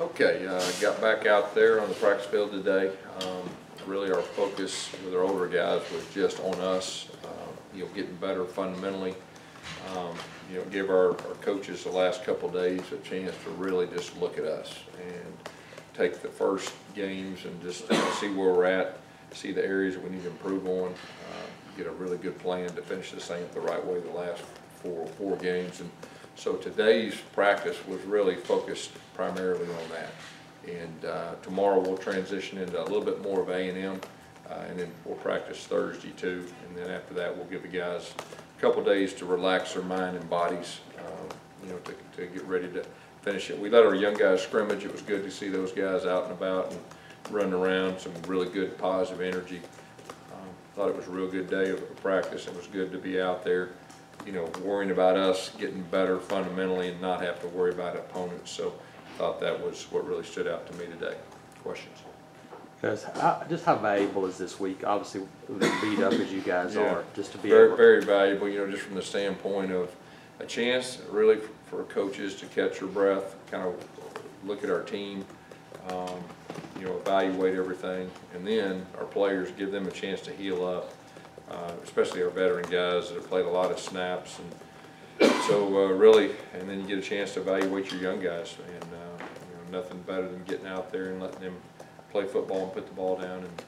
Okay, got back out there on the practice field today. Really our focus with our older guys was just on us, getting better fundamentally. Give our coaches the last couple of days a chance to really just look at us and take the first games and just see where we're at, see the areas that we need to improve on, get a really good plan to finish this thing the right way the last four games. And so today's practice was really focused primarily on that. And tomorrow we'll transition into a little bit more of A&M, and then we'll practice Thursday too. And then after that we'll give the guys a couple days to relax their mind and bodies, to get ready to finish it. We let our young guys scrimmage. It was good to see those guys out and about and running around, some really good positive energy. Thought it was a real good day of practice. It was good to be out there, worrying about us getting better fundamentally and not have to worry about opponents. So I thought that was what really stood out to me today. Questions? Because just how valuable is this week? Obviously, as beat up as you guys are, just to be very valuable. Just from the standpoint of a chance, really, for coaches to catch their breath, kind of look at our team, evaluate everything, and then our players, give them a chance to heal up, especially our veteran guys that have played a lot of snaps, and so really, and then you get a chance to evaluate your young guys, and nothing better than getting out there and letting them play football and put the ball down and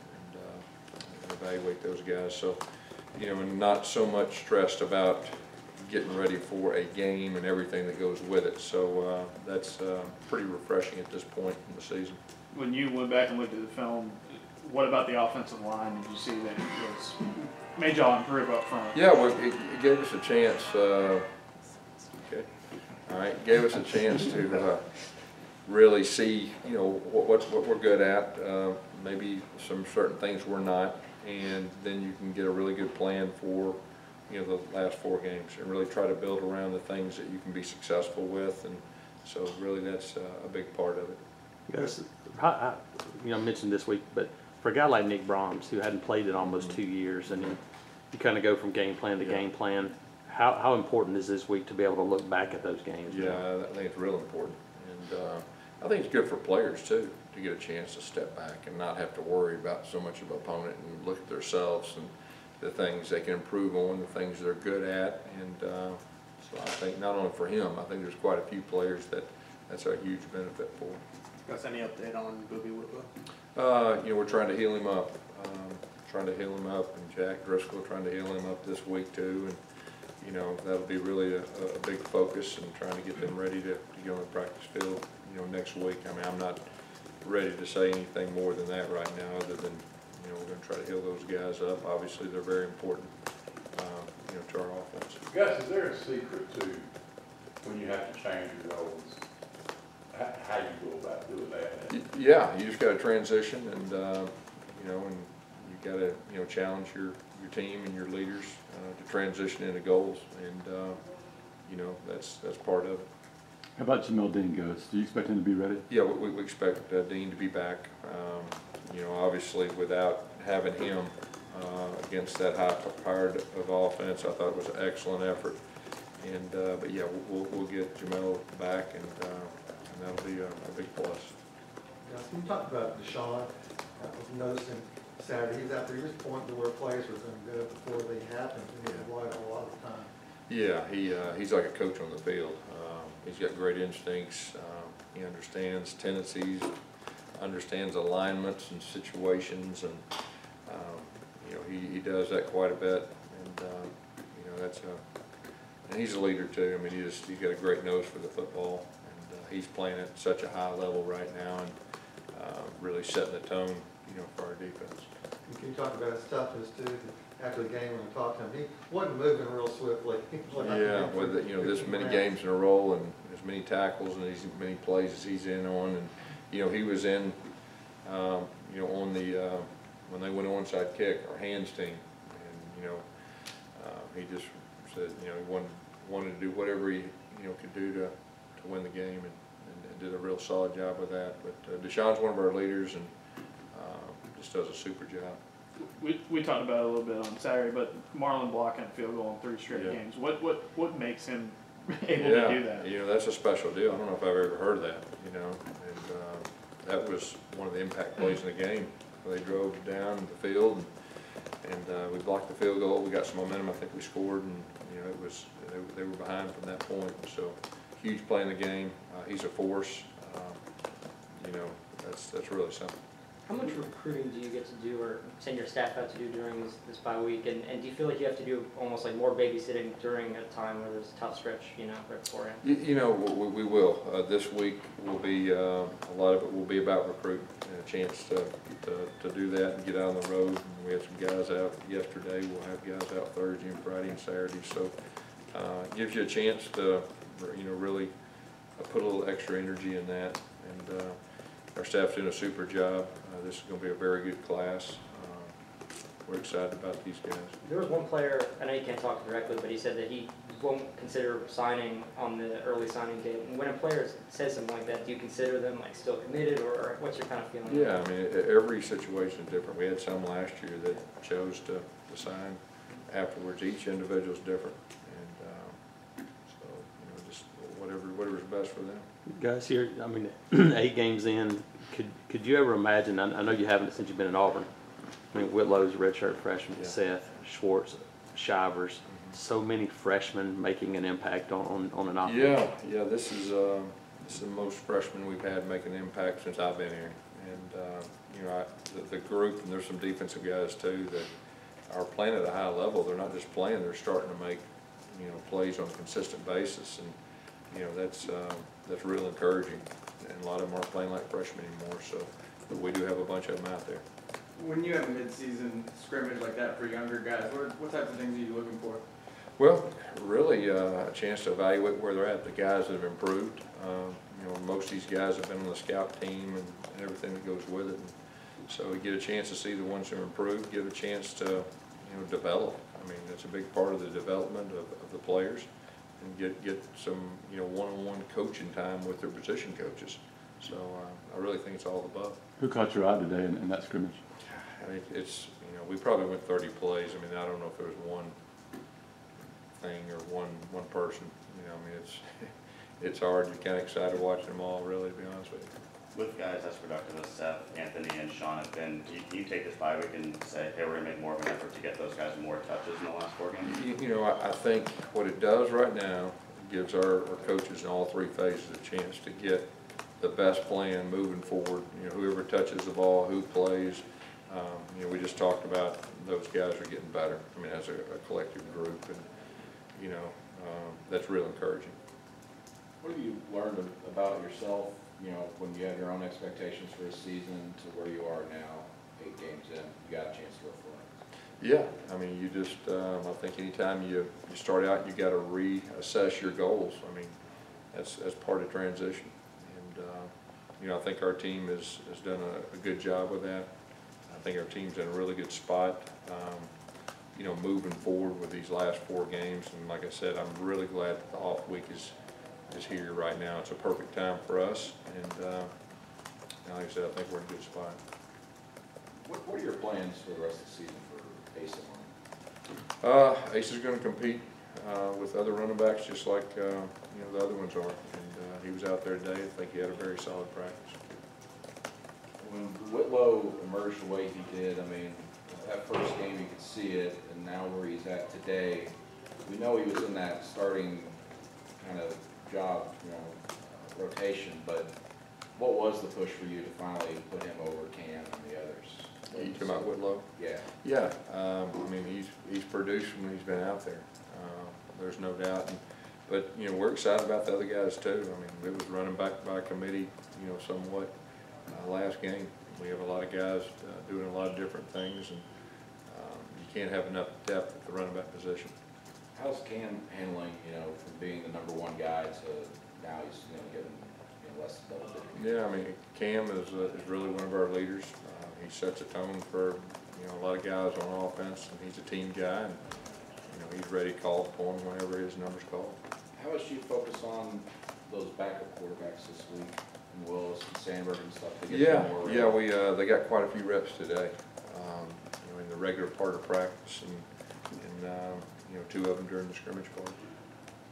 evaluate those guys. So, and not so much stressed about getting ready for a game and everything that goes with it. So that's pretty refreshing at this point in the season. When you went back and looked at the film, what about the offensive line? Did you see that it was made y'all improve up front? Yeah, well, it gave us a chance. Okay, all right, gave us a chance to really see, what we're good at. Maybe some certain things we're not, and then you can get a really good plan for the last 4 games and really try to build around the things that you can be successful with. And so really that's a big part of it. Yes, I mentioned this week, but for a guy like Nick Brahms, who hadn't played in almost 2 years, and you kind of go from game plan to game plan, how important is this week to be able to look back at those games? Yeah, I think it's real important. And I think it's good for players too, to get a chance to step back and not have to worry about so much of an opponent and look at themselves and the things they can improve on, the things they're good at. And so I think not only for him, I think there's quite a few players that's a huge benefit for. Got any update on Booby Whitlow? We're trying to heal him up. And Jack Driscoll trying to heal him up this week too. And that'll be really a big focus, and trying to get them ready to go on the practice field next week. I mean, I'm not ready to say anything more than that right now, other than we're going to try to heal those guys up. Obviously they're very important to our offense. Gus, is there a secret to when you have to change your goals, how you go about doing that? Yeah, you just got to transition, and and you got to challenge your team and your leaders to transition into goals, and that's part of it. How about Jamel Dean, Gus? Do you expect him to be ready? Yeah, we expect Dean to be back. Obviously without having him against that high-powered of offense, I thought it was an excellent effort. And but yeah, we'll get Jamel back, and that'll be a big plus. Gus, when you talked about Deshaun, I was noticing Saturday he's out there. He was pointing to where plays were going to go before they happened, and he avoided a lot of the time. Yeah, he's like a coach on the field. He's got great instincts. He understands tendencies, understands alignments and situations, and he does that quite a bit. And and he's a leader too. I mean, he's got a great nose for the football, and he's playing at such a high level right now, and really setting the tone, for our defense. And can you talk about his toughness too? After the game, when we talked to him, he wasn't moving real swiftly. Yeah, with this many games in a row and as many tackles and as many plays as he's in on, and he was in, on the when they went onside kick, our hands team, and he just said he wanted to do whatever he could do to win the game, and did a real solid job with that. But Deshaun's one of our leaders, and just does a super job. We talked about it a little bit on Saturday, but Marlon blocking a field goal in 3 straight games. What makes him able to do that? That's a special deal. I don't know if I've ever heard of that. you know, and that was one of the impact plays in the game. They drove down the field, and we blocked the field goal. We got some momentum. I think we scored, and you know, it was they were behind from that point. So huge play in the game. He's a force. You know, that's really something. How much recruiting do you get to do or send your staff out to do during this bye week? And do you feel like you have to do almost like more babysitting during a time where there's a tough stretch, you know, right beforehand? You know, we will. This week will be, a lot of it will be about recruiting and a chance to do that and get out on the road. And we had some guys out yesterday. We'll have guys out Thursday and Friday and Saturday. So it gives you a chance to, you know, really put a little extra energy in that. And our staff's doing a super job. This is going to be a very good class. We're excited about these guys. There was one player, I know you can't talk directly, but he said that he won't consider signing on the early signing date. And when a player says something like that, do you consider them like still committed, or what's your kind of feeling? Yeah, I mean, every situation is different. We had some last year that chose to sign afterwards. Each individual is different. And so, you know, just whatever's best for them. Guys, here, I mean, 8 games in, could you ever imagine, I know you haven't since you've been in Auburn, I mean, Whitlow's a redshirt freshman, Yeah. Seth, Schwartz, Shivers, so many freshmen making an impact on an offense. Yeah, this is the most freshmen we've had making an impact since I've been here. And, you know, the group, and there's some defensive guys too that are playing at a high level. They're not just playing, they're starting to make, you know, plays on a consistent basis. And, you know, that's real encouraging. And a lot of them aren't playing like freshmen anymore, so but we do have a bunch of them out there. When you have a mid-season scrimmage like that for younger guys, what types of things are you looking for? Well, really a chance to evaluate where they're at, the guys that have improved. You know, most of these guys have been on the scout team and everything that goes with it. And so we get a chance to see the ones who improved, give a chance to, you know, develop. I mean, that's a big part of the development of the players, and get some, you know, one-on-one coaching time with their position coaches. So I really think it's all above. Who caught your eye today in that scrimmage? I mean, it's, you know, we probably went 30 plays. I mean, I don't know if there was one thing or one person. You know, I mean, it's hard. You're kind of excited watching them all, really, to be honest with you. With guys as productive as Seth, Anthony, and Sean have been, can you take this bye week and say, hey, we're going to make more of an effort to get those guys more touches in the last 4 games? You know, I think what it does right now gives our coaches in all 3 phases a chance to get the best plan moving forward. You know, whoever touches the ball, who plays. You know, we just talked about those guys are getting better. I mean, as a collective group, and you know, that's real encouraging. What have you learned about yourself, you know, when you have your own expectations for a season to where you are now, 8 games in, you got a chance to reflect? Yeah, I mean, you just, I think anytime you start out, you got to reassess your goals. I mean, that's part of transition. And, you know, I think our team has done a good job with that. I think our team's in a really good spot, you know, moving forward with these last 4 games. And like I said, I'm really glad that the off week is here right now. It's a perfect time for us. And like I said, I think we're in a good spot. What are your plans for the rest of the season for Ace and Ace is going to compete with other running backs just like, you know, the other ones are. And he was out there today. I think he had a very solid practice. When Whitlow emerged the way he did, I mean, that first game you could see it, and now where he's at today, we know he was in that starting kind of job, you know, rotation, but what was the push for you to finally put him over Cam and the others? You talking about Whitlow? Yeah. Yeah, I mean, he's produced when he's been out there. There's no doubt. But, you know, we're excited about the other guys too. I mean, it was running back by committee, you know, somewhat last game. We have a lot of guys doing a lot of different things, and you can't have enough depth at the running back position. How's Cam handling, you know, from being the #1 guy to now he's, you know, getting, you know, less than double digits? Yeah, I mean, Cam is really one of our leaders. He sets a tone for, you know, a lot of guys on offense, and he's a team guy, and you know, he's ready to call upon whenever his number's called. How much do you focus on those backup quarterbacks this week, and Willis and Sandberg and stuff? To get them more ready? They got quite a few reps today. You know, in the regular part of practice, and you know, 2 of them during the scrimmage part.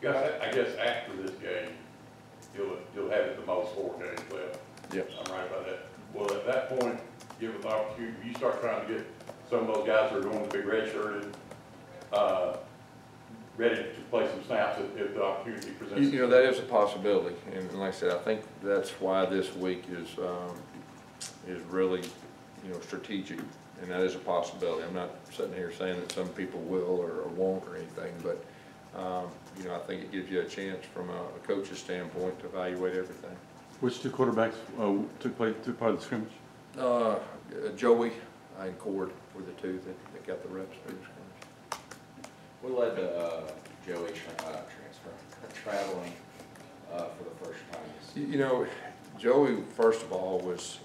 Gus, I guess after this game, you'll have it the most 4 games left. Yep. I'm right about that. Well, at that point, give it the opportunity, you start trying to get some of those guys that are going to be redshirted, ready to play some snaps if the opportunity presents itself. You know, that is a possibility, and like I said, I think that's why this week is really, you know, strategic, and that is a possibility. I'm not sitting here saying that some people will or won't or anything, but, you know, I think it gives you a chance from a coach's standpoint to evaluate everything. Which 2 quarterbacks took part of the scrimmage? Joey and Cord were the 2 that got the reps through the scrimmage. What led to Joey traveling for the first time? You know, Joey, first of all, was,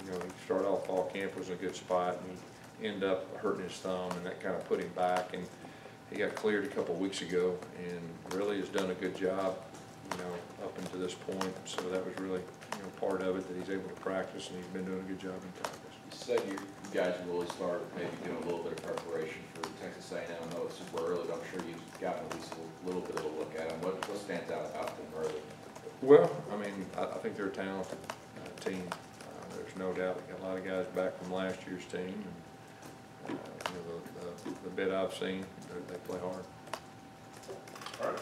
you know, he started off fall camp, was in a good spot, and he ended up hurting his thumb, and that kind of put him back, and he got cleared a couple of weeks ago, and really has done a good job, you know, up until this point, so that was really, you know, part of it, that he's able to practice, and he's been doing a good job in practice. You said you guys really started maybe doing a little bit of preparation for Texas A&M. I know it's super early, but I'm sure you've gotten at least a little bit of a look at them. What stands out about them early? Well, I mean, I think they're a talented team. There's no doubt. We got a lot of guys back from last year's team, and you know, the bit I've seen, they play hard. All right.